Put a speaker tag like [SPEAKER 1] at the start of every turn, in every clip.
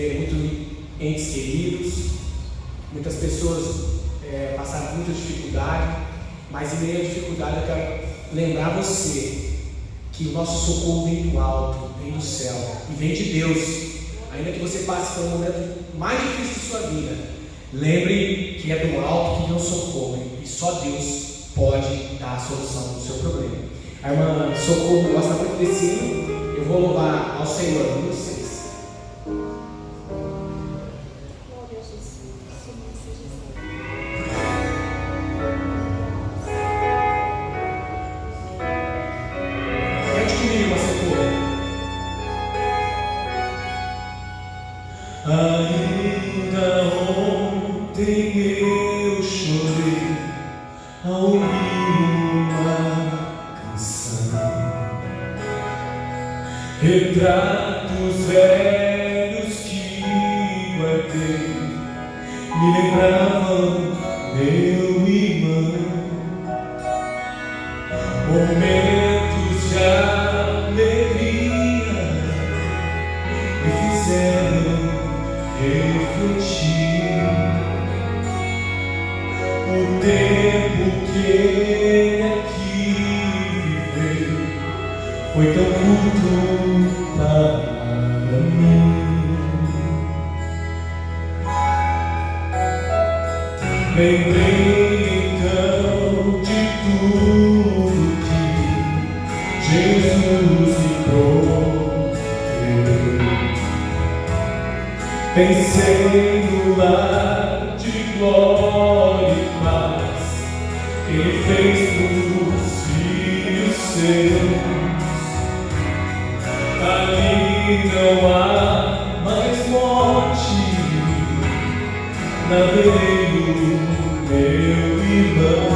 [SPEAKER 1] perderam muitos entes queridos, muitas pessoas passaram muita dificuldade, mas em meio à dificuldade eu quero lembrar você que o nosso socorro vem do alto, vem do céu e vem de Deus. Ainda que você passe por um momento mais difícil de sua vida, lembre que é do alto que vem o socorro e só Deus pode dar a solução do seu problema. A irmã Socorro gosta muito desse hino. Eu vou louvar ao Senhor com vocês.
[SPEAKER 2] Ainda ontem eu chorei ao ouvir uma canção, retratos velhos que guardei me lembravam meu irmão, momentos de alegria me fizeram refletir o tempo que ele aqui viveu foi tão curto para mim. Lembrei então de tudo que Jesus me prometeu. Pensei no lar de glória e paz que Ele fez pros filhos seus. Ali não há mais morte, naveguei meu irmão.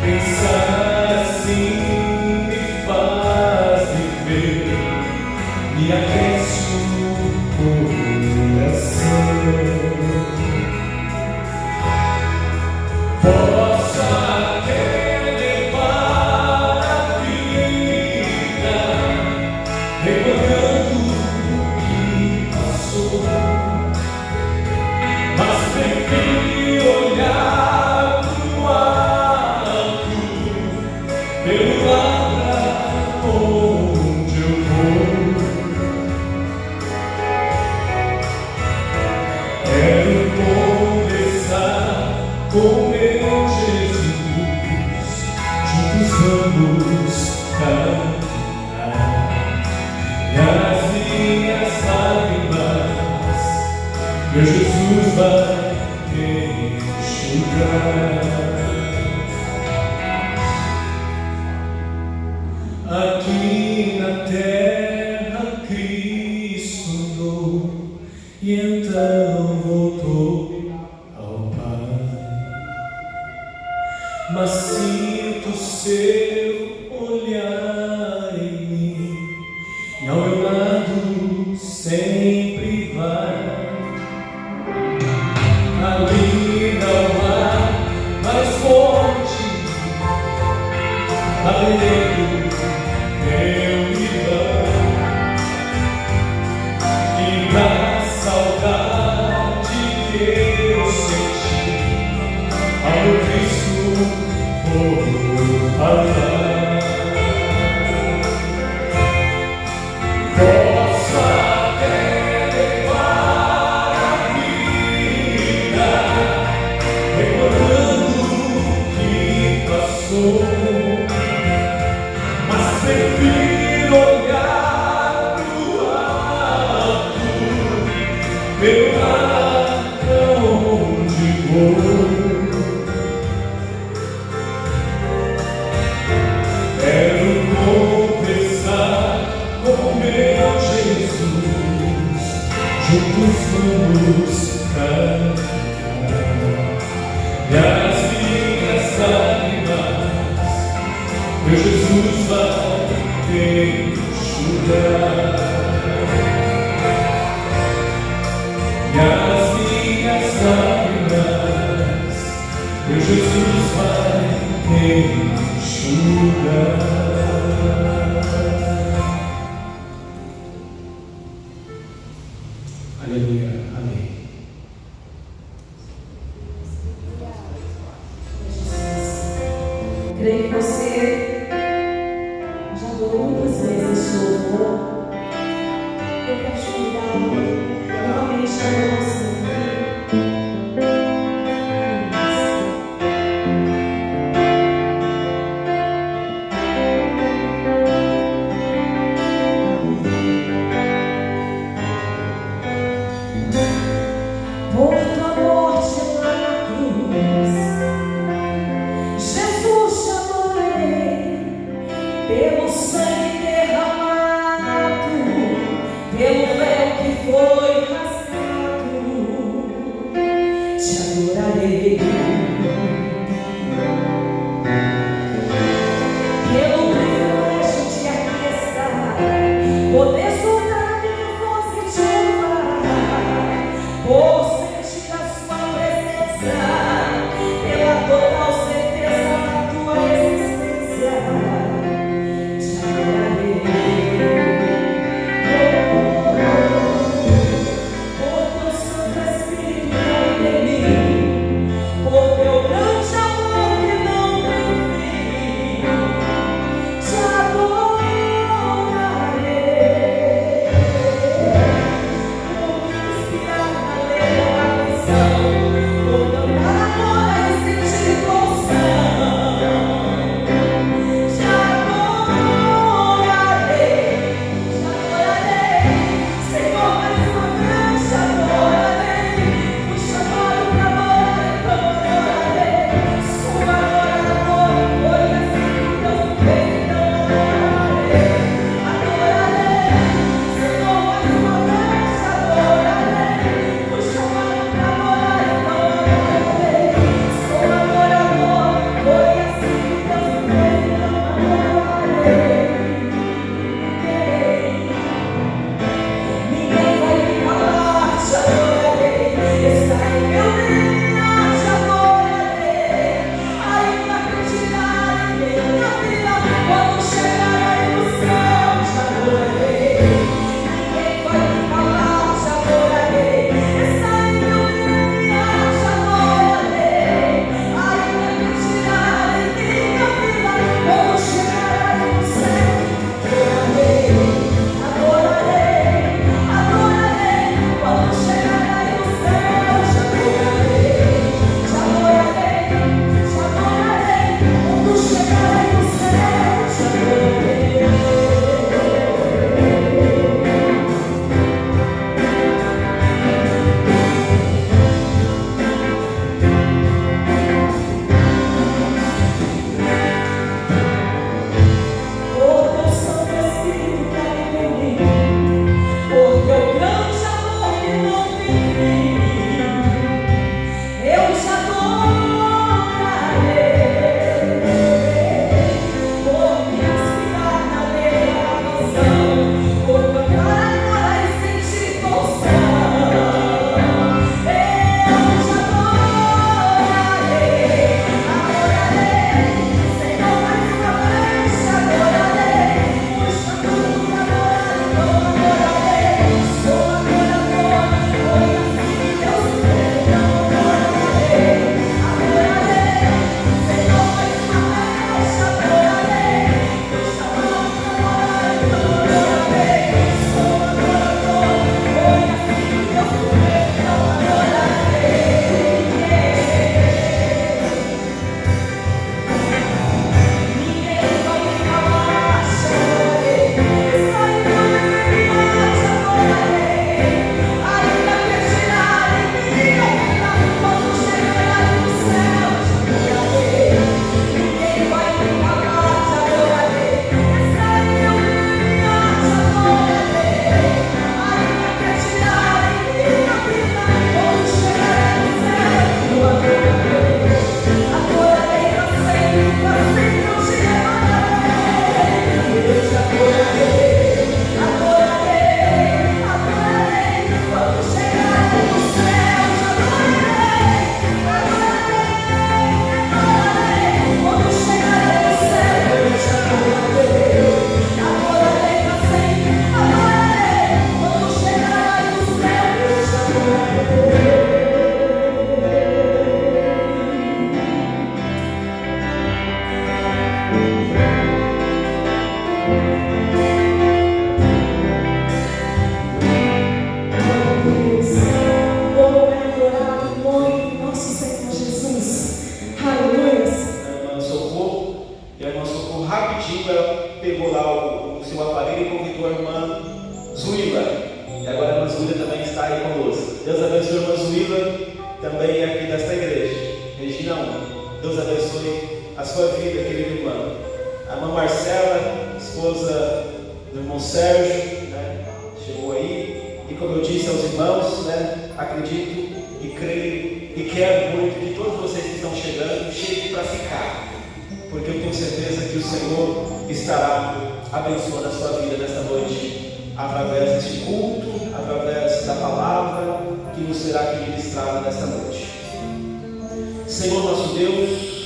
[SPEAKER 2] Pensar assim me faz viver, me aquece o coração. Posso até levar a vida recordando o que passou, mas prefiro olhar pro alto, pelo lado onde eu vou. Quero conversar com meu Jesus, juntos vamos caminhar, e as minhas lágrimas meu Jesus vai enxugar. Aqui na terra Cristo andou e então voltou ao Pai, mas sinto seu olhar em mim e ao meu lado sempre vai. Ali não há mais morte, naveguei meu irmão, e na saudade que eu senti, ao meu Cristo vou falar. Posso até levar a vida recordando o que passou, mas prefiro olhar pro alto, pelo lado onde vou. Quero conversar com meu Jesus, juntos vamos caminhar, e as minhas lágrimas meu Jesus vai enxugar, e as minhas lágrimas meu Jesus vai enxugar.
[SPEAKER 1] Aleluia. Amém.
[SPEAKER 3] Creio que você já adorou muitas vezes esse louvor. Eu quero te convidar novamente a adorar o Senhor.
[SPEAKER 4] abençoe a irmã Zuila, também aqui desta igreja. Regina 1. Deus abençoe a sua vida, querida irmã. A irmã Marcela, esposa do irmão Sérgio, né, chegou aí. E como eu disse aos irmãos, né, acredito e creio e quero muito que todos vocês que estão chegando cheguem para ficar, porque eu tenho certeza que o Senhor estará abençoando a sua vida nesta noite, através deste culto, através da palavra que nos será aqui ministrada nesta noite. Senhor nosso Deus,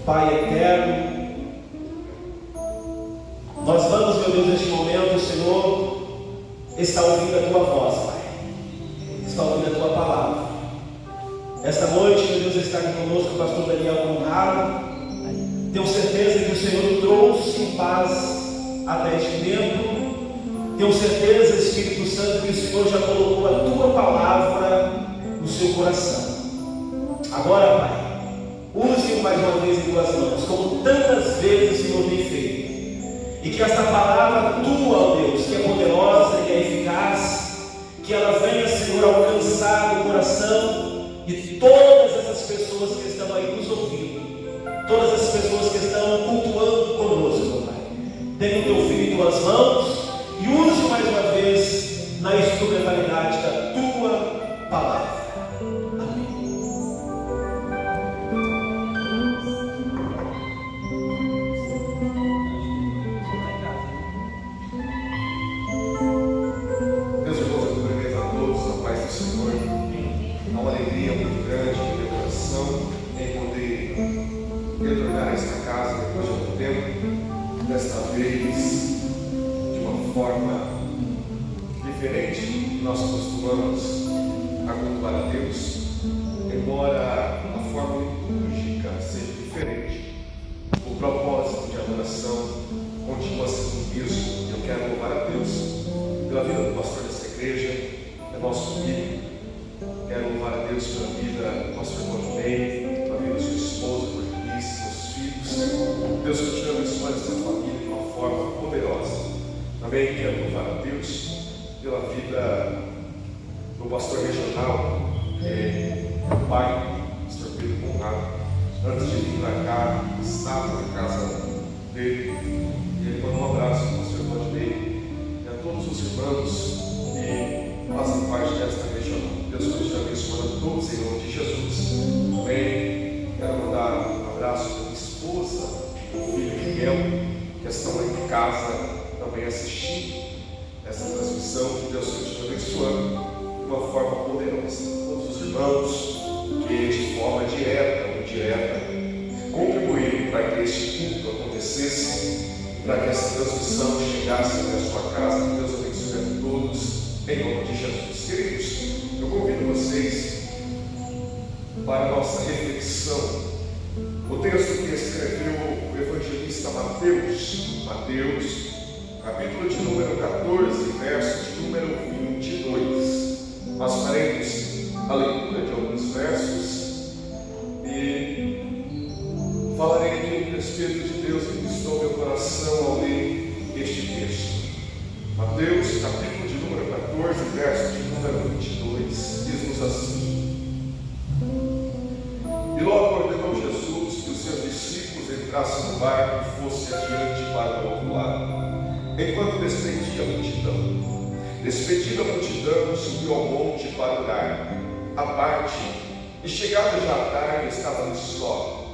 [SPEAKER 4] Pai eterno, nós vamos, meu Deus, neste momento, Senhor, está ouvindo a Tua voz, Pai, está ouvindo a Tua palavra. Esta noite, meu Deus, está aqui conosco o pastor Daniel Conrado. Tenho certeza que o Senhor o trouxe em paz até este tempo. Tenho certeza, Espírito Santo, que o Senhor já colocou a Tua palavra no seu coração. Agora, Pai, use-o mais uma vez em Tuas mãos, como tantas vezes o Senhor tem feito. E que esta palavra Tua, ó Deus, que é poderosa, que é eficaz, que ela venha, Senhor, alcançar o coração de todas essas pessoas que estão aí nos ouvindo, todas as pessoas que estão cultuando conosco, Pai. Tenha o Teu Filho em Tuas mãos e use mais uma vez na instrumentalidade da Tua palavra.
[SPEAKER 5] Desta vez, de uma forma diferente do que nós costumamos a cultuar a Deus, embora a forma litúrgica seja diferente, o propósito de adoração continua sendo o mesmo. Eu quero louvar a Deus pela vida do pastor dessa igreja, é nosso amigo. Quero louvar a Deus pela vida do pastor Rodney, pela vida da sua esposa, Rodney, seus filhos. Deus continua abençoando essa família de uma forma poderosa. Também quero louvar a Deus pela vida do pastor regional, meu pai, pastor Pedro Conrado. Antes de vir para cá, estava na casa dele e ele mandou um abraço ao pastor Rodney e a todos os irmãos que fazem parte desta regional. Deus continua abençoando todos em nome de Jesus. Também quero mandar um abraço para minha esposa, o filho Miguel, que estão aí em casa também assistindo essa transmissão. Que Deus continue abençoando de uma forma poderosa. Todos os irmãos que de forma direta ou indireta contribuíram para que este culto acontecesse, para que essa transmissão chegasse até a sua casa. Que Deus abençoe a todos em nome de Jesus. Queridos, eu convido vocês para a nossa reflexão. O texto que escreveu o evangelista Mateus, capítulo de número 14, verso de número 22. Nós faremos a leitura de alguns versos e falarei aqui do Espírito de Deus que ministrou meu coração ao ler este texto. Mateus, capítulo de número 14, verso de número 22, diz-nos assim: E logo ordenou Jesus que os seus discípulos entrassem no barco e fossem adiante para o outro lado, enquanto despedia a multidão. Despedida a multidão, subiu ao monte para orar, à parte, e chegada já a tarde, estava ali só.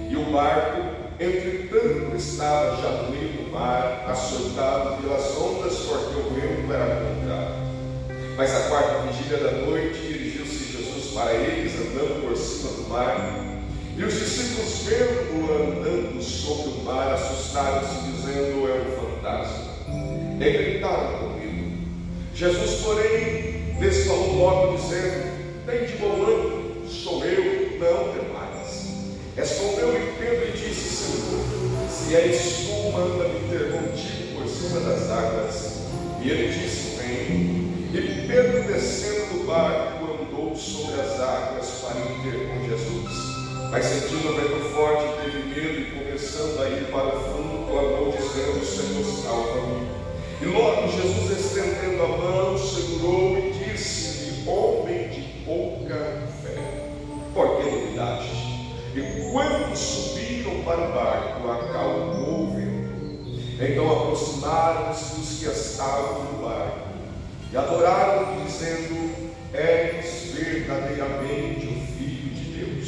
[SPEAKER 5] E o barco, entretanto, estava já no meio do mar, açoitado pelas ondas, porque o vento era contrário. Mas à quarta vigília da noite, dirigiu-se Jesus para eles, andando por cima do mar. E os discípulos, vendo-o andando sobre o mar, assustaram-se, dizendo: é um fantasma. E gritaram com medo. Jesus, porém, lhes falou logo, dizendo: tende bom ânimo, sou eu, não temais. Respondeu-lhe Pedro e disse: Senhor, se és tu, manda-me ter contigo por cima das águas. E ele disse: vem. E Pedro, descendo do barco, andou sobre as águas para ir ter com Jesus. Mas sentindo o vento forte, teve medo e, começando a ir para o fundo, clamou, dizendo: Senhor, salva-me. E logo Jesus, estendendo a mão, segurou e Então aproximaram-se os que estavam no barco e adoraram, dizendo: És verdadeiramente o Filho de Deus.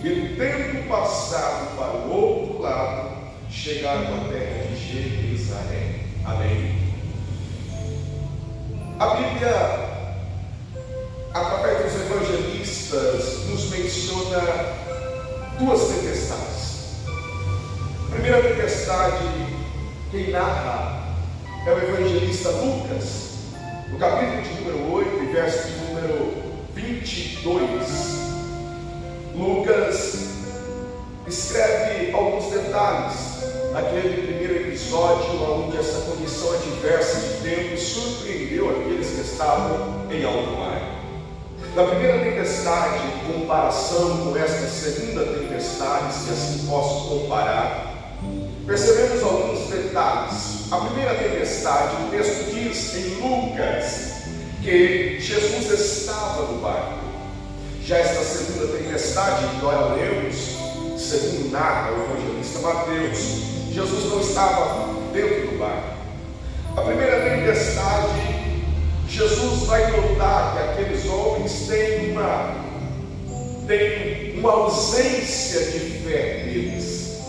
[SPEAKER 5] E tendo passado para o outro lado, chegaram à terra de Jerusalém. Amém. A Bíblia, através dos evangelistas, nos menciona duas tempestades. A primeira tempestade, quem narra é o evangelista Lucas, no capítulo de número 8, verso de número 22. Lucas escreve alguns detalhes daquele primeiro episódio onde essa condição adversa de tempo surpreendeu aqueles que estavam em alto mar. Na primeira tempestade, em comparação com esta segunda tempestade, se assim posso comparar, percebemos alguns detalhes. A primeira tempestade, o texto diz em Lucas que Jesus estava no barco. Já esta segunda tempestade, que nós lemos, segundo narra o evangelista Mateus, Jesus não estava dentro do barco. A primeira tempestade, Jesus vai notar que aqueles homens têm uma ausência de fé neles,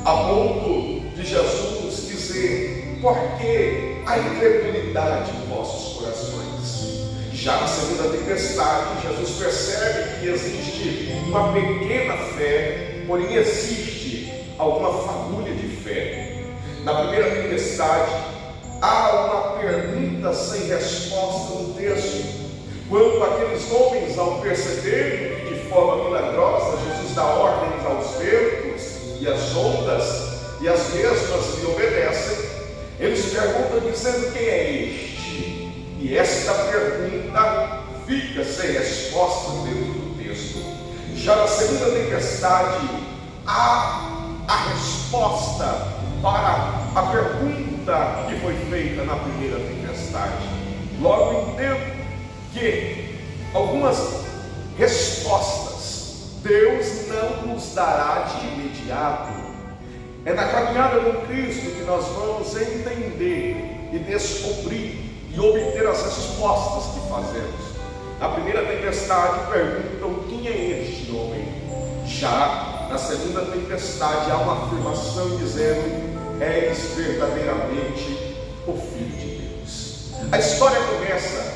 [SPEAKER 5] a ponto de Jesus dizer: por que a incredulidade em vossos corações? Já na segunda tempestade, Jesus percebe que existe uma pequena fé, porém existe alguma fagulha de fé. Na primeira tempestade, há uma pergunta sem resposta no texto. Quando aqueles homens, ao perceberem que de forma milagrosa Jesus dá ordens aos ventos e às ondas, e as mesmas lhe obedecem, eles perguntam dizendo: quem é este? E esta pergunta fica sem resposta dentro do texto. Já na segunda tempestade, há a resposta para a pergunta que foi feita na primeira tempestade. Logo entendo que algumas respostas Deus não nos dará de imediato. É na caminhada com Cristo que nós vamos entender e descobrir e obter as respostas que fazemos. Na primeira tempestade perguntam: quem é este homem? Já na segunda tempestade há uma afirmação dizendo: és verdadeiramente o Filho de Deus. A história começa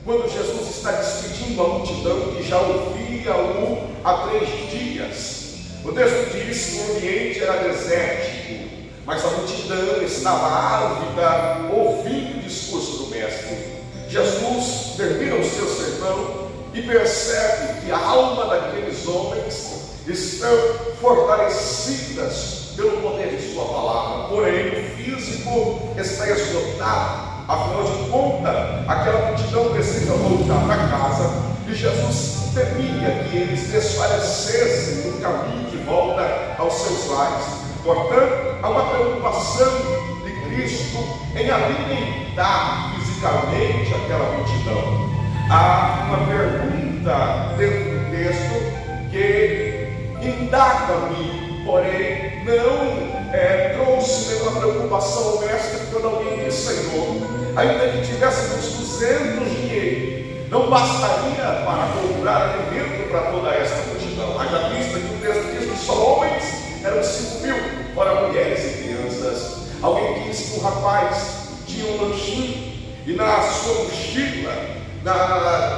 [SPEAKER 5] quando Jesus está despedindo a multidão que já ouvia-o há 3 dias. O texto diz que o ambiente era desértico, mas a multidão estava ávida ouvindo o discurso do Mestre. Jesus termina o seu sermão e percebe que a alma daqueles homens estão fortalecidas pelo poder de sua palavra, porém o físico está esgotado. Afinal de contas, aquela multidão precisa voltar para casa e Jesus temia que eles desfalecessem no caminho de volta aos seus lares. Portanto, há uma preocupação de Cristo em alimentar fisicamente aquela multidão. Há uma pergunta dentro do texto que indaga-me, porém não trouxe nenhuma preocupação ao mestre quando alguém disse: Senhor, ainda que tivéssemos 200 dinheiros, não bastaria para comprar alimento para toda essa multidão. Haja vista que o texto diz que só homens eram 5.000, fora mulheres e crianças. Alguém disse que um rapaz tinha um lanchinho e na sua mochila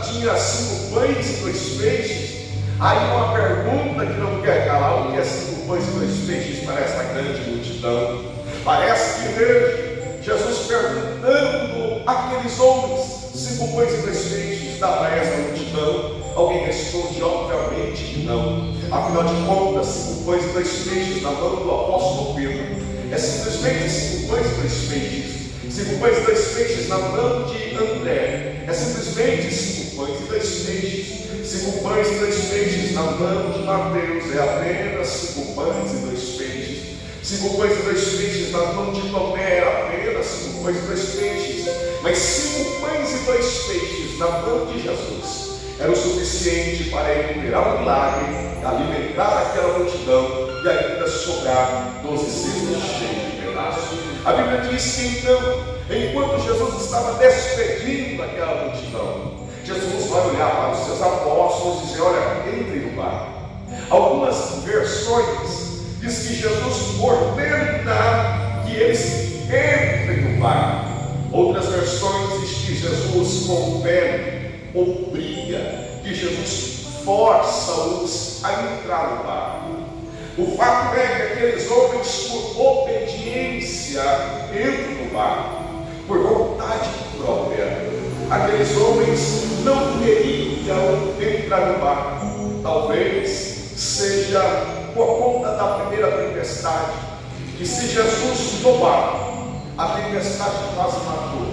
[SPEAKER 5] tinha 5 pães e 2 peixes. Aí uma pergunta que não quer calar: o que é 5 pães e 2 peixes para essa grande multidão? Parece que vejo Jesus perguntando àqueles homens: 5 pães e 2 peixes dá para essa multidão? Alguém responde: obviamente que não. Afinal de contas, 5 pães e 2 peixes na mão do apóstolo Pedro é simplesmente 5 pães e 2 peixes. 5 pães e 2 peixes na mão de André é simplesmente 5 pães e 2 peixes. 5 pães e 2 peixes na mão de Mateus é apenas 5 pães e 2 peixes. 5 pães e 2 peixes na mão de Tomé é apenas 5 pães e 2 peixes. Mas 5 pães e 2 peixes na mão de Jesus era o suficiente para ele operar um milagre, alimentar aquela multidão e ainda sobrar 12 cestos cheios de pedaços. A Bíblia diz que então, enquanto Jesus estava despedindo aquela multidão, Jesus vai olhar para os seus apóstolos e dizer: olha, entrem no barco. Algumas versões diz que Jesus ordena que eles entrem no barco. Outras versões diz que Jesus compele, obriga, que Jesus força-os a entrar no barco. O fato é que aqueles homens, por obediência, entram no barco, por vontade própria. Aqueles homens não queriam entrar no barco. Talvez seja por conta da primeira tempestade, que se Jesus no barco, a tempestade quase matou.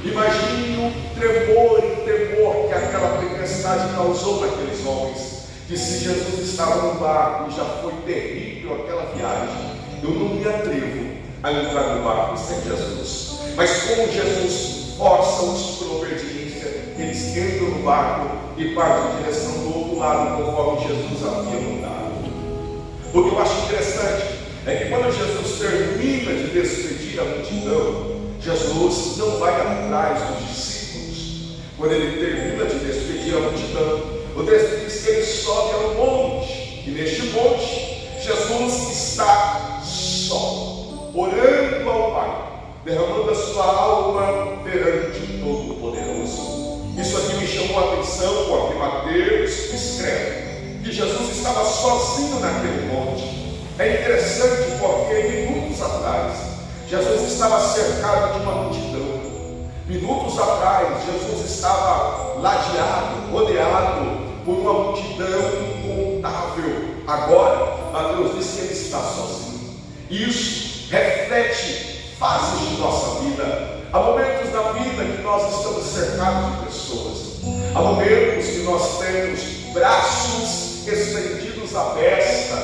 [SPEAKER 5] Imagine o tremor e temor que aquela tempestade causou naqueles homens. Que se Jesus estava no barco e já foi terrível aquela viagem, eu não me atrevo a entrar no barco sem Jesus. Mas como Jesus força-os por obediência, eles entram no barco e partem em direção do outro lado, conforme Jesus havia mandado. O que eu acho interessante é que quando Jesus termina de despedir a multidão, Jesus não vai atrás dos discípulos. Quando ele termina de despedir a multidão, o texto diz que ele sobe ao monte, e neste monte Jesus está só, orando ao Pai, derramando a sua alma perante o Todo-Poderoso. Isso aqui me chamou a atenção porque Mateus escreve que Jesus estava sozinho naquele monte. É interessante porque minutos atrás Jesus estava cercado de uma multidão. Minutos atrás Jesus estava ladeado, rodeado por uma multidão incontável. Agora Mateus diz que ele está sozinho. Isso reflete fases de nossa vida. Há momentos na vida que nós estamos cercados de pessoas. Há momentos que nós temos braços estendidos à besta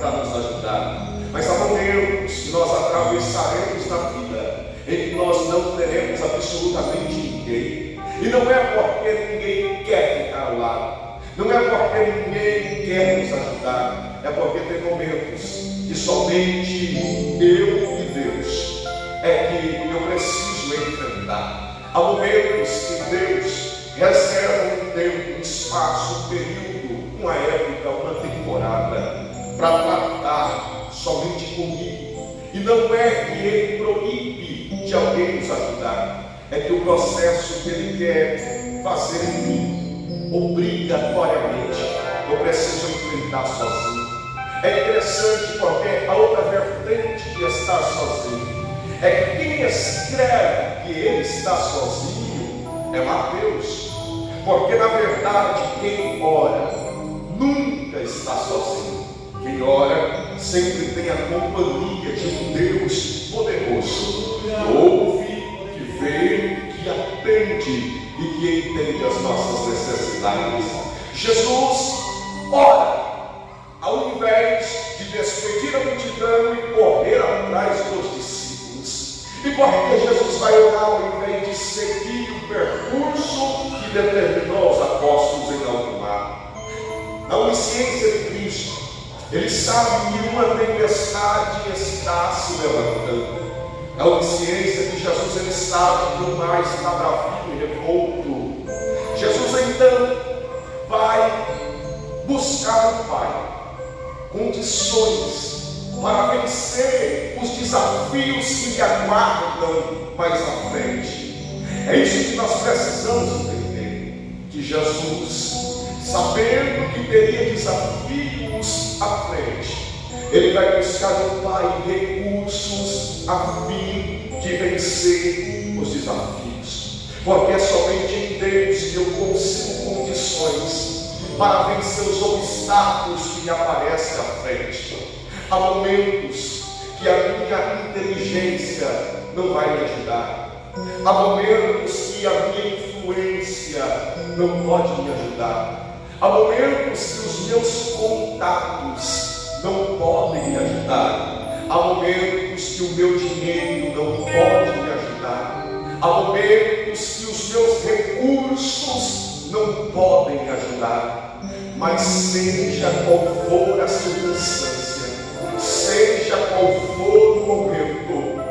[SPEAKER 5] para nos ajudar. Mas há momentos que nós atravessaremos na vida em que nós não teremos absolutamente ninguém. E não é porque ninguém quer ficar ao lado. Não é porque ninguém quer nos ajudar. É porque tem momentos que somente eu e Deus é que eu preciso enfrentar. Há momentos que Deus reserva um tempo, um espaço, um período, uma época, uma temporada para tratar somente comigo. E não é que Ele proíbe de alguém nos ajudar, é que o processo que Ele quer fazer em mim, obrigatoriamente, eu preciso enfrentar sozinho. É interessante porque a outra vertente de estar sozinho é que quem escreve que ele está sozinho é Mateus, porque na verdade quem ora nunca está sozinho. Quem ora sempre tem a companhia de um Deus poderoso, que ouve, que vê, que atende e que entende as nossas necessidades. Jesus ora, ao invés de despedir a multidão e correr atrás dos discípulos. E por que Jesus vai orar ao invés de seguir o percurso que determinou os apóstolos em alto mar? Na onisciência de Cristo, ele sabe que uma tempestade está se levantando. Na onisciência de Jesus, ele sabe que o mar está bravio e revolto. Jesus então vai buscar o Pai condições para vencer os desafios que lhe aguardam mais à frente. É isso que nós precisamos entender, que Jesus, sabendo que teria desafios à frente, ele vai buscar no Pai recursos a fim de vencer os desafios, porque é somente em Deus que eu consigo condições para vencer os obstáculos que me aparecem à frente. Há momentos que a minha inteligência não vai me ajudar. Há momentos que a minha influência não pode me ajudar. Há momentos que os meus contatos não podem me ajudar. Há momentos que o meu dinheiro não pode me ajudar. Há momentos que os meus recursos não podem me ajudar. Mas seja qual for a circunstância, seja qual for o momento,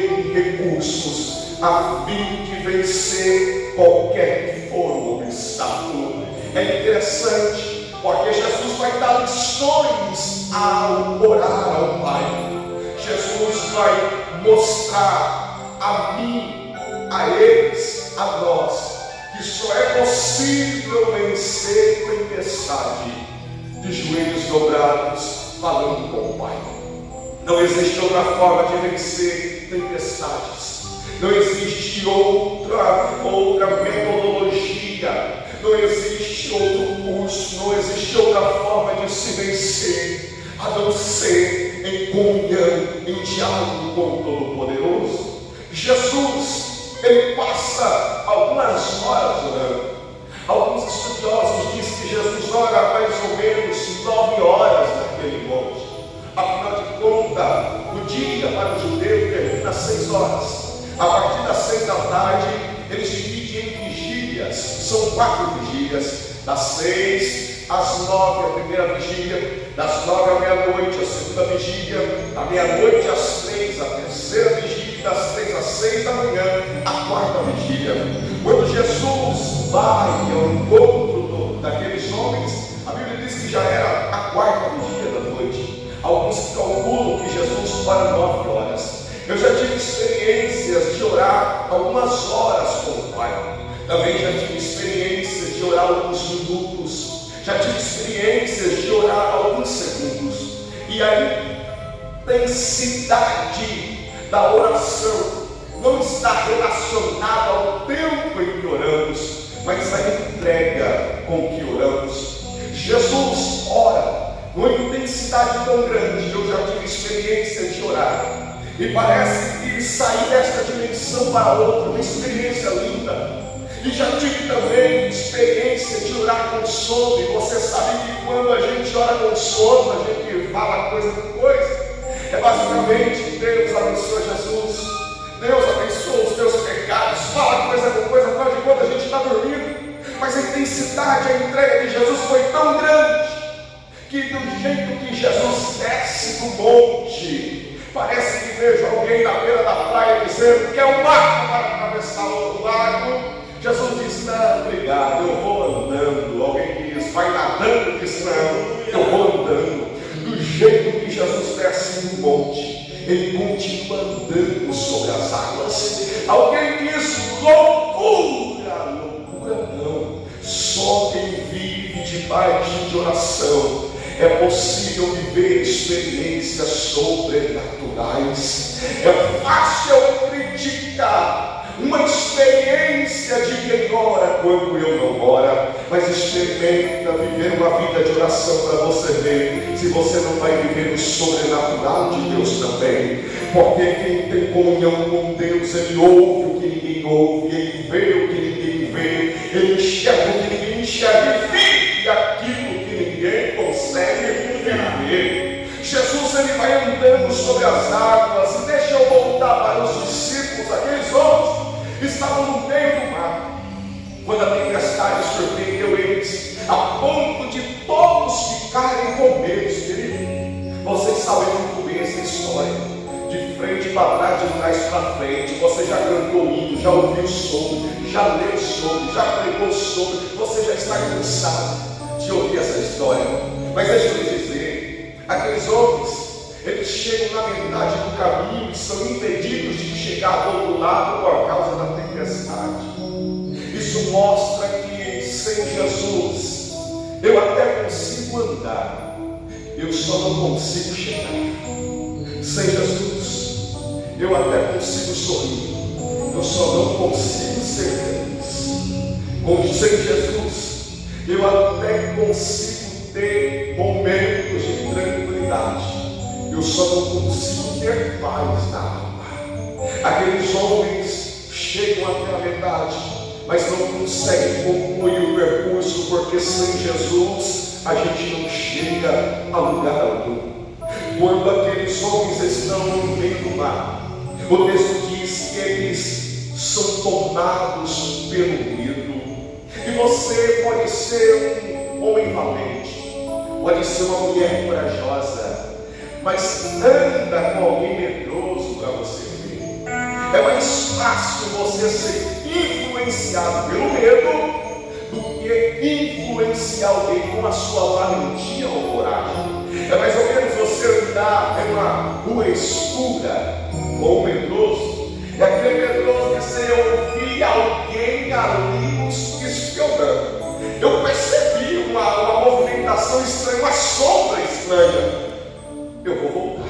[SPEAKER 5] tem recursos a fim de vencer qualquer que for o obstáculo. É interessante, porque Jesus vai dar lições ao orar ao Pai. Jesus vai mostrar a mim, a eles, a nós, que só é possível vencer tempestade de joelhos dobrados, falando com o Pai. Não existe outra forma de vencer tempestades. Não existe outra metodologia. Não existe outro curso. Não existe outra forma de se vencer, a não ser em comunhão, em diálogo com o Todo-Poderoso. Jesus, ele passa algumas horas orando. Alguns estudiosos dizem que Jesus ora mais ou menos 9 horas naquele monte. Afinal de contas, o dia para o judeu termina às 6 horas. A partir das 6 da tarde, eles dividem em vigílias. São 4 vigílias. Das 6 às 9 a primeira vigília, das 9 à meia-noite a segunda vigília, da meia-noite às 3 a terceira vigília, das 3 às 6 da manhã a quarta vigília. Quando Jesus vai ao encontro daqueles homens, a Bíblia diz que já era a quarta vigília da noite. Alguns calculam que Jesus ora 9 horas. Eu já tive experiências de orar algumas horas com o Pai. Também já tive experiências de orar alguns minutos. Já tive experiências de orar alguns segundos. E aí, a intensidade da oração não está relacionada ao tempo em que oramos, mas à entrega com que oramos. Jesus ora numa intensidade tão grande. Eu já tive experiência de orar, e parece que sair desta dimensão para outra, uma experiência linda. E já tive também experiência de orar com sono. E você sabe que quando a gente ora com sono, a gente fala coisa com coisa. É basicamente: Deus abençoa Jesus, Deus abençoa os teus pecados, fala coisa com coisa. Afinal de contas, a gente está dormindo. Mas a intensidade, a entrega de Jesus foi tão grande, que do jeito que Jesus desce do monte, parece que vejo alguém na beira da praia dizendo: quer um barco para atravessar o outro lado? Jesus diz: não, obrigado, eu vou andando. Alguém diz: vai nadando? Diz: não, eu vou andando. Do jeito que Jesus desce no monte, ele continua andando sobre as águas. Alguém diz: loucura! Loucura não. Só quem vive debaixo de oração é possível viver experiências sobrenaturais. É fácil criticar uma experiência de quem ora quando eu não oro, mas experimenta viver uma vida de oração para você ver se você não vai viver o sobrenatural de Deus também. Porque quem tem comunhão com Deus, ele ouve o que ninguém ouve, ele vê o que ninguém vê, ele enxerga o que ninguém enxerga e vive aquilo que ninguém consegue viver. Jesus, ele vai andando sobre as águas. E deixa eu voltar para os discípulos. Aqueles homens estavam no meio do mar, quando a tempestade surpreendeu eles, a ponto de todos ficarem com medo. Querido, vocês sabem muito bem essa história, de frente para trás, de trás para frente. Você já cantou hino, já ouviu sobre, já leu sobre, já pregou sobre. Você já está cansado de ouvir essa história. Mas deixa eu lhe dizer, aqueles homens, eles chegam na metade do caminho e são impedidos de chegar do outro lado por causa da tempestade. Isso mostra que sem Jesus eu até consigo andar, eu só não consigo chegar. Sem Jesus eu até consigo sorrir, eu só não consigo ser feliz. Sem Jesus eu até consigo ter momentos de tranquilidade, eu só não consigo ter paz na alma. Aqueles homens chegam até a metade, mas não conseguem concluir o percurso, porque sem Jesus a gente não chega a lugar algum. Quando aqueles homens estão no meio do mar, o texto diz que eles são tomados pelo medo. E você pode ser um homem valente, pode ser uma mulher corajosa, mas anda com alguém medroso para você ver. É mais fácil você ser influenciado pelo medo do que influenciar alguém com a sua valentia ou coragem. É mais ou menos você andar em uma rua escura com um medroso. É aquele medroso que você ouvia alguém ali espionando. Eu percebi uma movimentação estranha, uma sombra estranha. Eu vou voltar.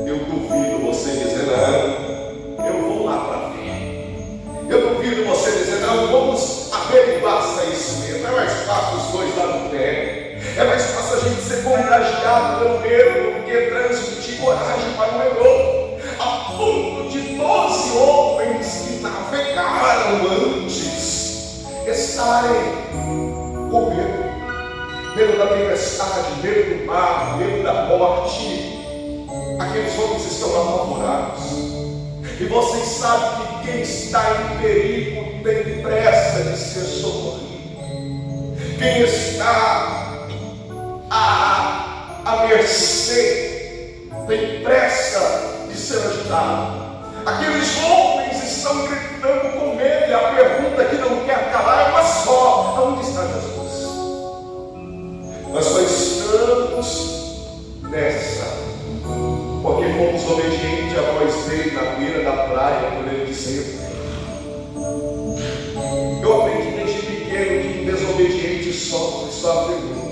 [SPEAKER 5] Eu duvido você dizer não. Eu vou lá para ver. Eu duvido você dizer não. Vamos averiguar se é isso mesmo. É mais fácil os dois lá no pé. É mais fácil a gente ser contagiado pelo medo do que transmitir coragem para o medroso. A ponto de 12 homens que navegaram antes estarem com medo. Medo da tempestade, medo do mar, medo da morte. Aqueles homens estão apavorados. E vocês sabem que quem está em perigo tem pressa de ser socorrido. Quem está à mercê tem pressa de ser ajudado. Aqueles homens estão gritando com medo, e a pergunta que não quer calar é uma só: aonde está Jesus? Nós só estamos nessa porque fomos obedientes à voz dele na beira da praia, por ele dizer. Eu aprendi desde pequeno que desobediente sofre muito.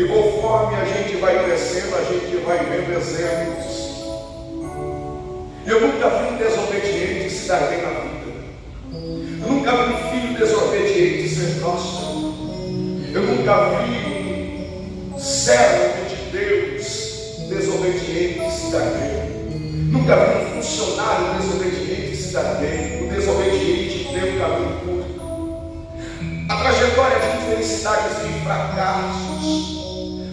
[SPEAKER 5] E conforme a gente vai crescendo, a gente vai vendo exemplos. Eu nunca vi um desobediente se dar bem na vida. Eu nunca vi um filho desobediente ser próspero. Eu nunca vi um servo de Deus desobediente se dar bem. Nunca vi um funcionário desobediente se dar bem. O desobediente tem um caminho curto. A trajetória de infelicidades e fracassos.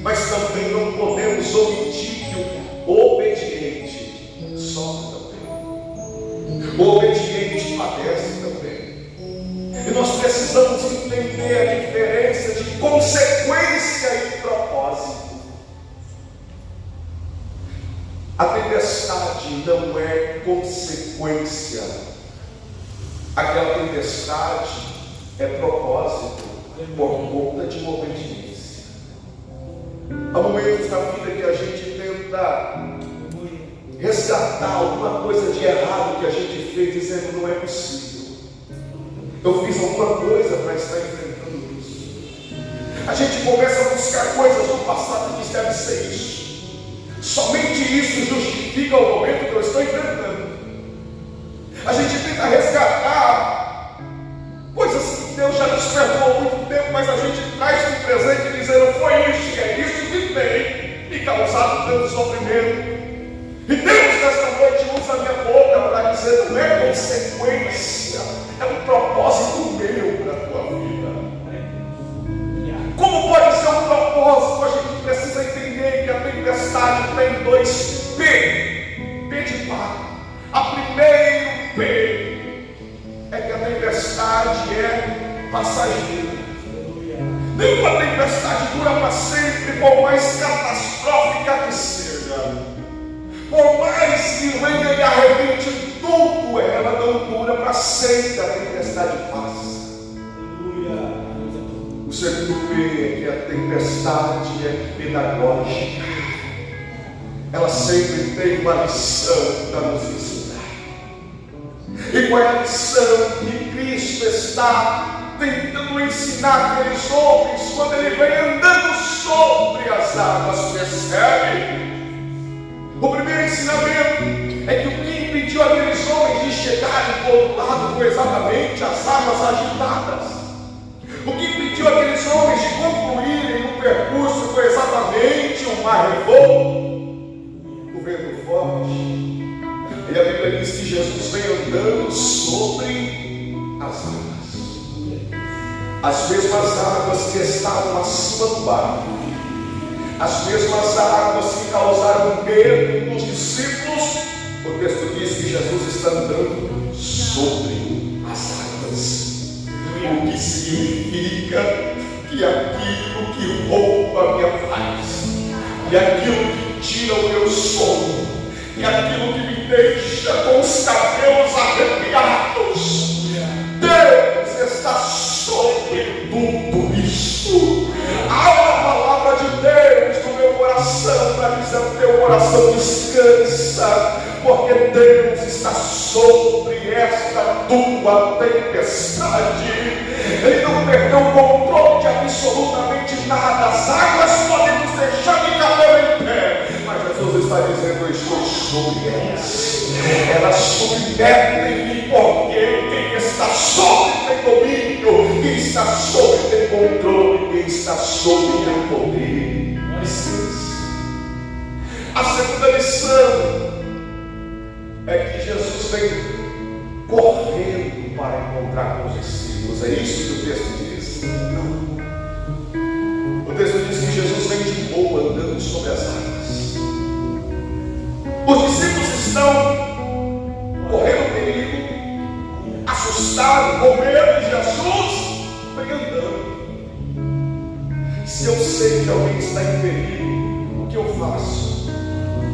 [SPEAKER 5] Mas também não podemos omitir que o obediente sofre também. O obediente padece também. E nós precisamos entender a diferença de consequência e propósito. A tempestade não é consequência. Aquela tempestade é propósito por conta de uma obediência. Há momentos na vida que a gente tenta resgatar alguma coisa de errado que a gente fez, dizendo: não é possível. Eu fiz alguma coisa para estar enfrentando isso. A gente começa a buscar coisas do passado que deve ser isso. Somente isso justifica o momento que eu estou enfrentando. A gente tenta resgatar coisas que Deus já nos perdoou há muito tempo, mas a gente traz no presente dizendo: foi isso, é isso que tem me causado tanto sofrimento. E Deus nesta noite usa a minha boca para dizer: não é consequência, é um propósito meu para a tua vida. Como pode ser um propósito? A gente precisa entender que a tempestade tem dois P. P de pá. A primeiro P é que a tempestade é passageira. Nenhuma tempestade dura para sempre, por mais catastrófica que seja. Por mais que venha e arrebente tudo, ela não dura para sempre. A tempestade passa. O segundo P é que a tempestade é pedagógica. Ela sempre tem uma lição para nos ensinar. E qual é a lição que Cristo está tentando ensinar aqueles homens quando ele vem andando sobre as águas? Percebe? O primeiro ensinamento é que o que impediu aqueles homens de chegarem do outro lado foi exatamente as águas agitadas. O que impediu aqueles homens de concluírem o percurso foi exatamente o mar revolto, o vento forte. E a Bíblia diz que Jesus vem andando sobre as águas. As mesmas águas que estavam acima do barco, as mesmas águas que causaram medo nos discípulos. O texto diz que Jesus está andando sobre as águas. O que significa que aquilo que rouba a minha paz, e aquilo que tira o meu sono, e aquilo que me deixa deixa com os cabelos arrepiados. Deus está sobre tudo isso. Há uma palavra de Deus no meu coração para dizer que o teu coração descansa, porque Deus está sobre esta tua tempestade. Ele não perdeu o controle de absolutamente nada. As águas podem nos deixar de cabelo em pé, mas Jesus está dizendo: eu estou sobre elas. Elas submetem em mim, porque quem está sobre tem domínio, quem está sobre tem controle, quem está sobre tem poder. A segunda lição é que Jesus vem correndo para encontrar com os discípulos. É isso que o texto diz? Não. O texto diz que Jesus vem de boa, andando sobre as águas. Os discípulos estão correndo perigo, assustados, com medo de Jesus, vem andando. Se eu sei que alguém está em perigo, o que eu faço?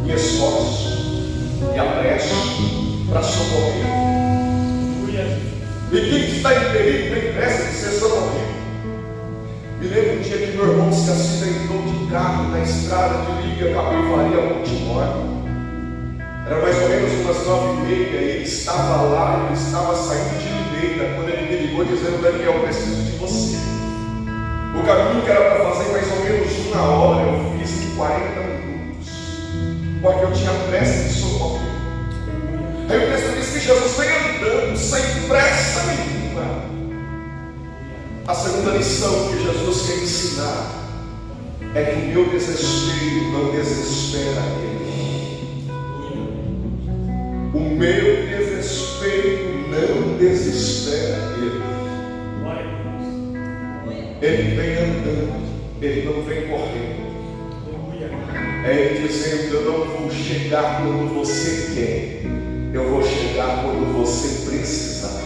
[SPEAKER 5] Me esforço, me apresso para socorrer. E quem está em perigo tem pressa de ser socorrido. Me lembro um dia que meu irmão se acidentou de carro na estrada de liga Capivari a Montemor. Era mais ou menos umas 9h30, e ele estava lá, ele estava saindo de Limeira, quando ele me ligou dizendo: Daniel, eu preciso de você. O caminho que era para fazer mais ou menos 1 hora, eu fiz em 40 minutos, porque eu tinha pressa de socorrer. Aí o texto diz que Jesus vem andando sem pressa nenhuma. A segunda lição que Jesus quer ensinar é que o meu desespero não desespera Ele. O meu desespero não desespera Ele. Ele vem andando, Ele não vem correndo. É Ele dizendo: eu não vou chegar quando você quer, eu vou chegar quando você precisar.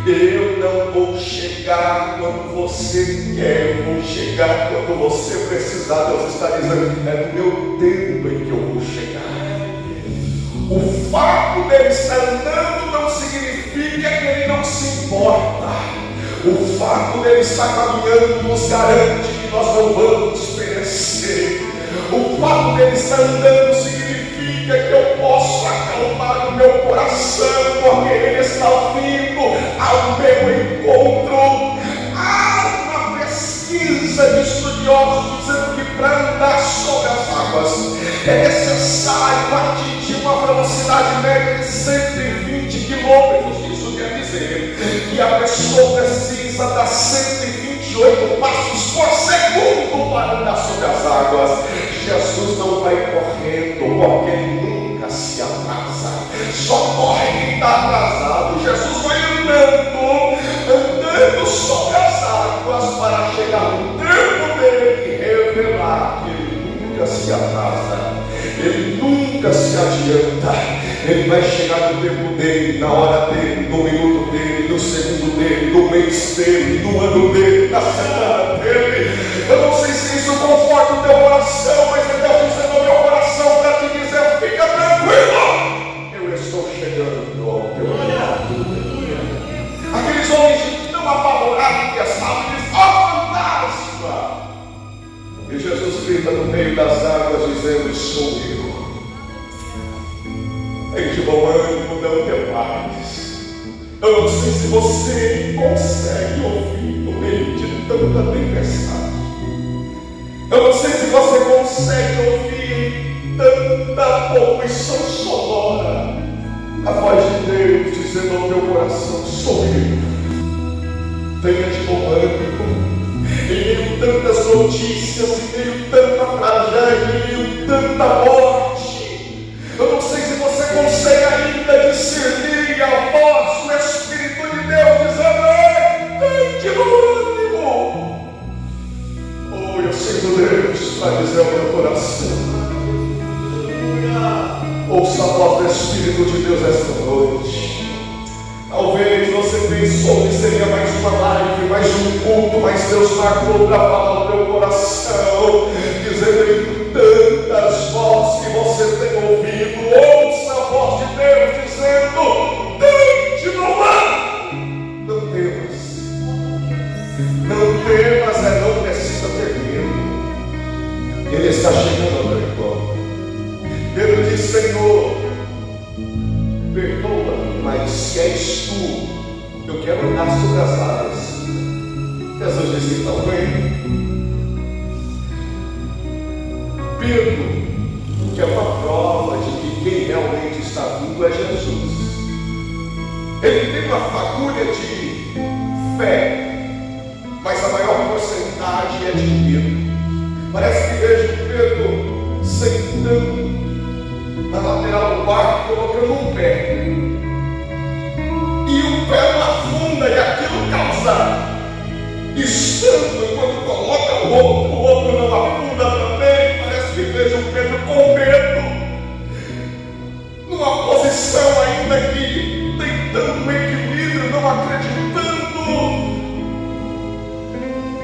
[SPEAKER 5] Eu não vou chegar quando você quer, eu vou chegar quando você precisar. Deus está dizendo: é no meu tempo em que eu vou chegar. O fato dele estar andando não significa que ele não se importa. O fato dele estar caminhando nos garante que nós não vamos perecer. O fato dele estar andando significa que eu posso acalmar o meu coração, porque ele está vindo ao meu encontro. Há uma pesquisa de estudiosos dizendo que para andar sobre as águas é necessário atingir uma velocidade média de 120 km. Isso quer dizer que a pessoa precisa dar 128 passos por segundo para andar sobre as águas. Jesus não vai correndo, porque ele nunca se atrasa. Só corre quem está atrasado. Jesus vai andando sobre as águas para chegar no tempo dele e revelar que ele nunca se atrasa. Ele nunca se adianta. Ele vai chegar no tempo dele, na hora dele, no minuto dele, no segundo dele, no mês dele, no ano dele, na semana dele. Eu não sei se isso conforta o teu coração, mas é Deus dizendo ao meu coração para te dizer: fica tranquilo, eu estou chegando ao teu lado. Aqueles homens tão apavorados que estavam, eles: ó, fantasma! E Jesus grita no meio das águas dizendo: sou eu. Tem de bom ânimo, não temais. Eu não sei se você consegue ouvir no meio de tanta tempestade. Eu não sei se você consegue ouvir tanta poluição sonora. A voz de Deus dizendo ao teu coração: sou eu. Tenha de bom ânimo. Em meio a tantas notícias, em meio a tanta tragédia, em meio a tanta morte, eu não sei se você consegue ainda discernir a voz do Espírito de Deus dizendo: ei, tem de bom ânimo. Oh, eu sinto Deus para dizer ao meu coração: ouça a voz do Espírito de Deus esta noite. Talvez você pensou que seria mais uma live, mais um culto, mas Deus marcou para falar ao teu coração, dizendo: em tantas vozes que você tem ouvido, ouça se és tu, eu quero andar sobre as águas. Jesus disse, então vem. Pedro, que é uma prova de que quem realmente está vindo é Jesus. Ele tem uma fagulha de fé, mas a maior porcentagem é de medo. Parece que vejo Pedro sentando na lateral do barco, colocando um pé, e o pé não afunda, e aquilo causa estampo. Enquanto coloca o outro não afunda também. Parece que vejo Pedro com medo, numa posição ainda que tentando um equilíbrio, não acreditando.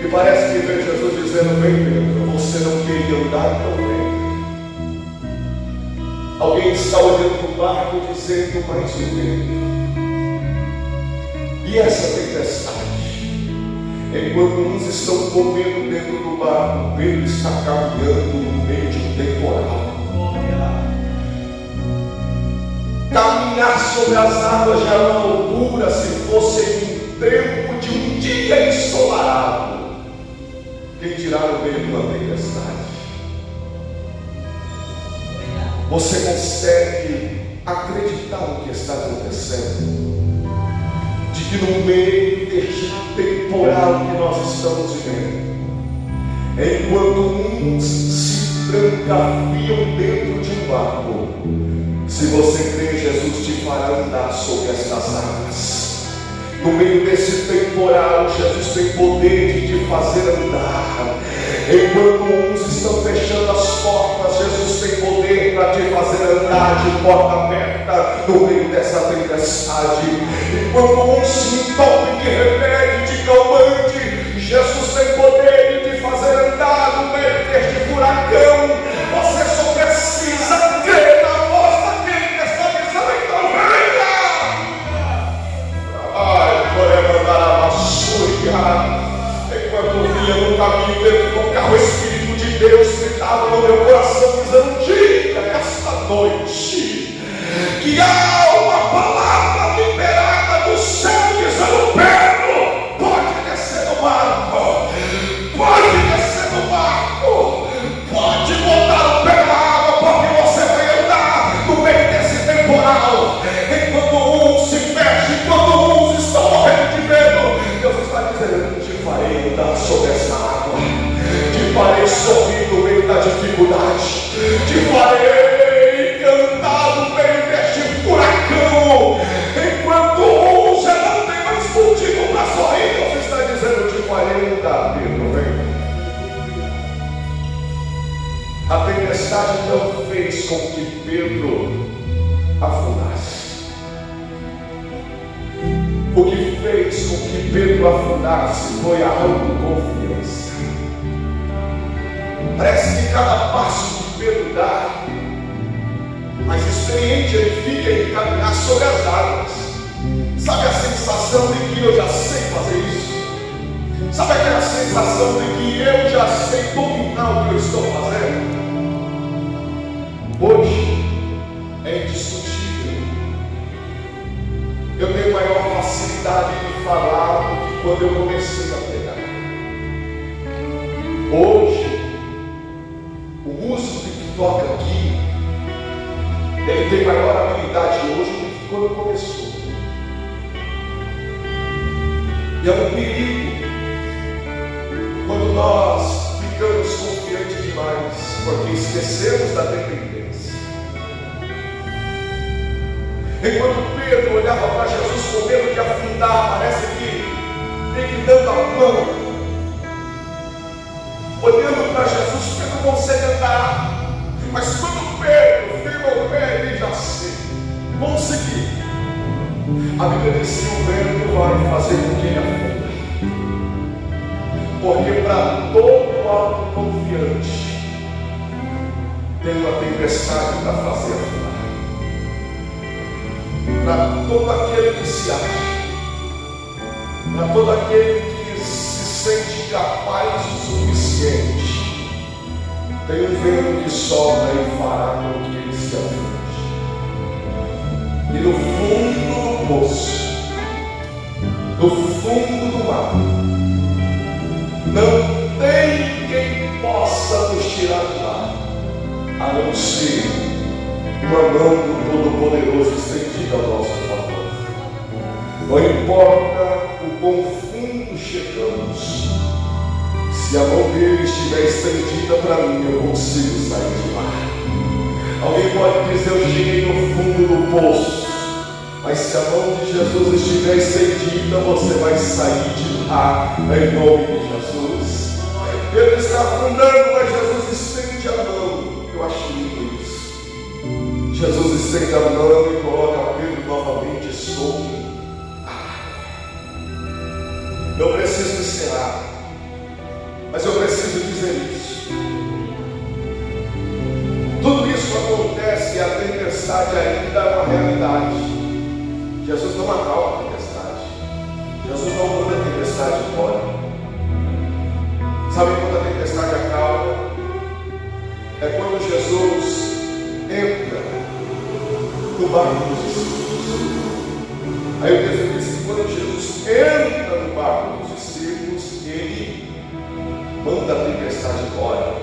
[SPEAKER 5] E parece que vejo Jesus dizendo, vem Pedro, você não queria andar, então vem. Alguém está olhando para o barco dizendo, mas o vento. E essa tempestade? Enquanto uns estão comendo dentro do barco, Pedro está caminhando no meio de um temporal. Caminhar sobre as águas já é uma loucura se fosse em um tempo de um dia ensolarado. Quem dirá no meio de uma tempestade? Você consegue acreditar no que está acontecendo? De que no meio deste temporal que nós estamos vivendo, enquanto uns se trancafiam dentro de um barco, se você crê, Jesus te fará andar sobre estas águas. No meio desse temporal, Jesus tem poder de te fazer andar. Enquanto uns estão fechando as portas, Jesus tem poder para te fazer andar de porta aberta no meio dessa tempestade. Enquanto uns se entopem de remédio, de calmante, Jesus tem poder de te fazer andar no meio deste furacão. Você só precisa crer na voz daquele que está dizendo, então venha! Ai, por andar a vassoura. Enquanto vinha no caminho dentro do carro, o Espírito de Deus gritava no meu coração, dizendo, diga esta noite que há uma palavra liberada do céu, dizendo, Pedro, pode descer no barco, pode descer no barco, pode botar o pé na água, porque você vai andar no meio desse temporal. Enquanto uns se fecham, enquanto uns estão morrendo de medo, Deus está dizendo, te farei andar sobre essa água, te farei sorrir no meio da dificuldade, te farei cantar no meio deste furacão. Enquanto uns já não tem mais motivo para sorrir, Deus está dizendo, te farei andar, Pedro, vem. A tempestade não fez com que Pedro afundasse. O que fez com que Pedro afundasse foi a autoconfiança. Parece que cada passo que Pedro dá, mais experiente ele fica em caminhar sobre as águas. Sabe a sensação de que eu já sei fazer isso? Sabe aquela sensação de que eu já sei dominar o que eu estou fazendo? Hoje é indiscutível. Eu tenho maior facilidade de falar do que quando eu comecei a pregar. Hoje, o músico que toca aqui, ele tem maior habilidade hoje do que quando começou. E é um perigo quando nós ficamos confiantes demais, porque esquecemos da dependência. Enquanto Pedro olhava para Jesus com medo de afundar, parece que ele dando a mão, olhando para Jesus, Pedro consegue andar. Mas quando Pedro firma o pé, ele já sei, vamos seguir. A Bíblia diz que o vento vai fazer com que ele afunda. Porque para todo autoconfiante tem uma tempestade para fazer afundar. Para todo aquele que se acha, para todo aquele que se sente capaz o suficiente, tem um vento que sopra e fará com que ele se afunde. E no fundo poço, do fundo do mar. Não tem quem possa nos tirar de lá, a não ser uma mão do Todo-Poderoso estendida ao nosso favor. Não importa o quão fundo chegamos, se a mão dele estiver estendida para mim, eu consigo sair de lá. Alguém pode dizer, eu cheguei no fundo do poço, mas se a mão de Jesus estiver estendida, você vai sair de lá, em nome de Jesus. Ele está afundando, mas Jesus estende a mão. Eu acho lindo isso. Jesus estende a mão e coloca Pedro novamente sobre a água. Eu preciso encerrar, mas eu preciso dizer isso. Tudo isso acontece e a tempestade ainda é uma realidade. Jesus não acalma a tempestade. Jesus não manda a tempestade embora. Sabe quando a tempestade acalma? É quando Jesus entra no barco dos discípulos. Aí o texto diz que quando Jesus entra no barco dos discípulos, ele manda a tempestade embora.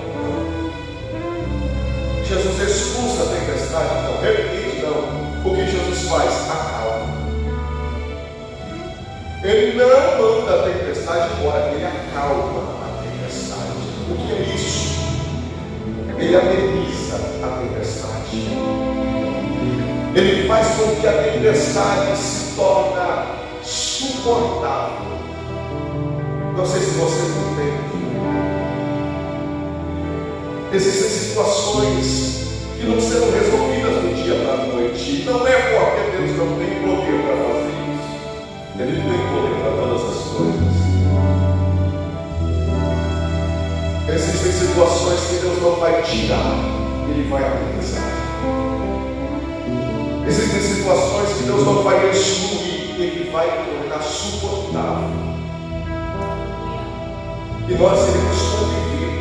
[SPEAKER 5] Jesus expulsa a tempestade, não, repete, não. O que Jesus faz? Acalma. Ele não manda a tempestade embora, ele acalma a tempestade. O que é isso? Ele ameniza a tempestade. Ele faz com que a tempestade se torne suportável. Não sei se você entende. Existem situações que não serão resolvidas do dia para a noite. Não é porque Deus não tem poder para fazer isso. Ele tem poder para todas as coisas. Existem situações que Deus não vai tirar, Ele vai amenizar. Existem situações que Deus não vai excluir, Ele vai tornar suportável. E nós iremos conviver.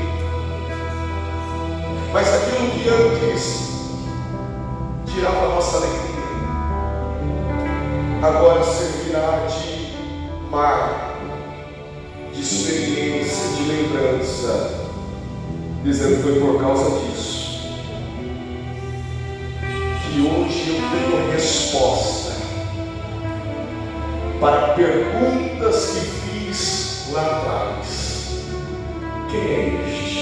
[SPEAKER 5] Mas aquilo que antes tirava a nossa alegria, agora servirá de mar, de experiência, de lembrança, dizendo: foi por causa disso que hoje eu tenho resposta para perguntas que fiz lá atrás. Quem é este?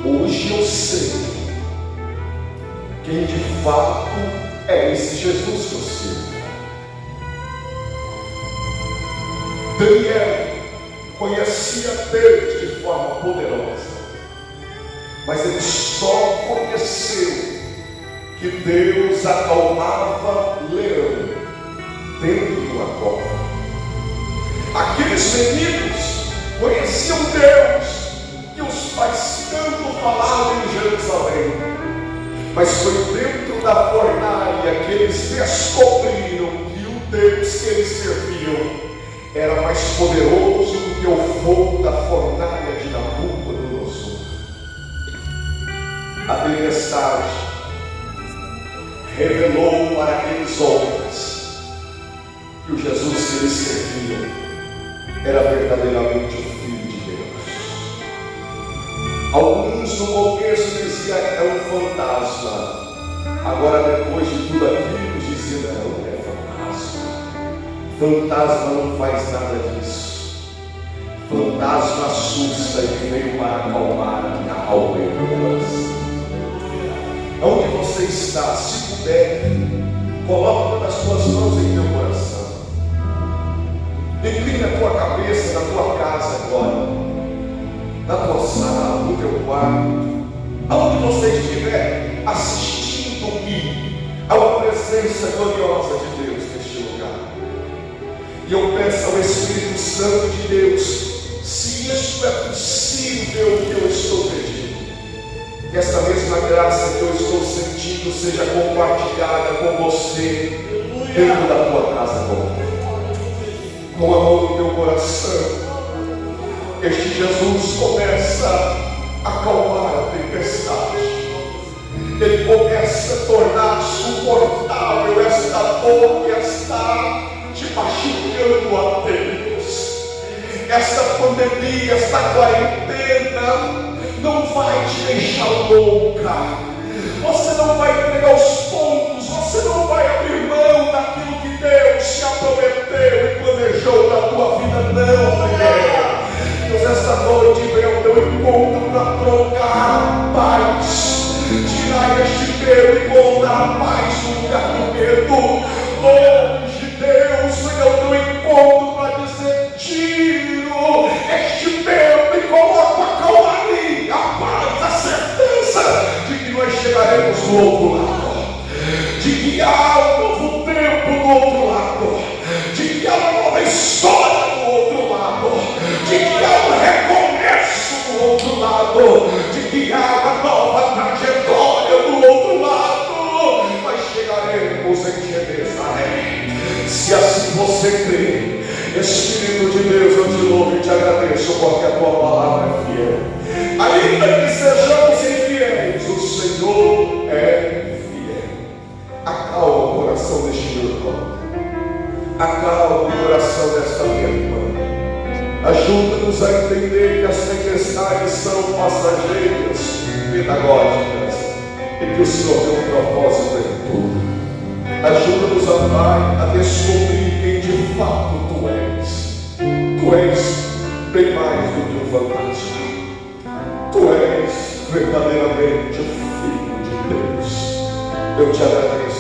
[SPEAKER 5] Hoje eu sei quem de fato é esse Jesus que eu sirvo. Daniel conhecia Deus de forma poderosa, mas ele só conheceu que Deus acalmava leão dentro de uma cova. Aqueles meninos conheciam Deus que os pais tanto falavam em Jerusalém, mas foi dentro da fornalha que eles descobriram que o Deus que eles serviam era mais poderoso do que o fogo da fornalha de Nabucodonosor. A tempestade revelou para aqueles homens que o Jesus que eles serviam era verdadeiramente o Filho de Deus. Alguns no começo diziam que era um fantasma. Agora, depois de tudo aquilo, diziam: não, é fantasma. Fantasma não faz nada disso. Fantasma assusta e veio para acalmar a minha alma e meu coração. Onde você está, se puder, coloque uma das suas mãos em teu coração. Incline a tua cabeça na tua casa agora, na tua sala, no teu quarto, aonde você estiver assistindo-me a uma presença gloriosa de Deus neste lugar. E eu peço ao Espírito Santo de Deus, se isso é possível que eu estou pedindo, que essa mesma graça que eu estou sentindo seja compartilhada com você dentro da tua casa agora. Com a mão no teu coração, este Jesus começa a acalmar a tempestade. Ele começa a tornar suportável esta dor e esta pandemias, da quarentena, não vai te deixar louca. Você não vai entregar os pontos, você não vai abrir mão daquilo que Deus te prometeu e planejou na tua vida, não, mulher. Deus, esta noite vem ao teu encontro para trocar a paz, tirar este medo e colocar a paz no lugar do medo. Longe de Deus, vem ao teu encontro para dizer: tiro este medo e coloco a calmaria, a paz, a certeza de que nós chegaremos do outro lado, de que há um novo tempo do outro lado, de que há uma nova história do outro lado, de que há um recomeço do outro lado, de que há uma nova trajetória do outro lado. Nós chegaremos em Jerusalém. Se assim você crê, Espírito de Deus, eu te louvo e te agradeço, porque a tua palavra é fiel. Ainda que sejamos infiéis, o Senhor é fiel. Acalma o coração deste meu irmão, acalma o coração desta minha irmã. Ajuda-nos a entender que as tempestades são passageiras, pedagógicas, e que o Senhor tem um propósito em tudo. Ajuda-nos, ó Pai, a descobrir quem de fato Tu és. Tu és bem mais do que um fantasma. Tu és verdadeiramente o Filho de Deus. Eu te agradeço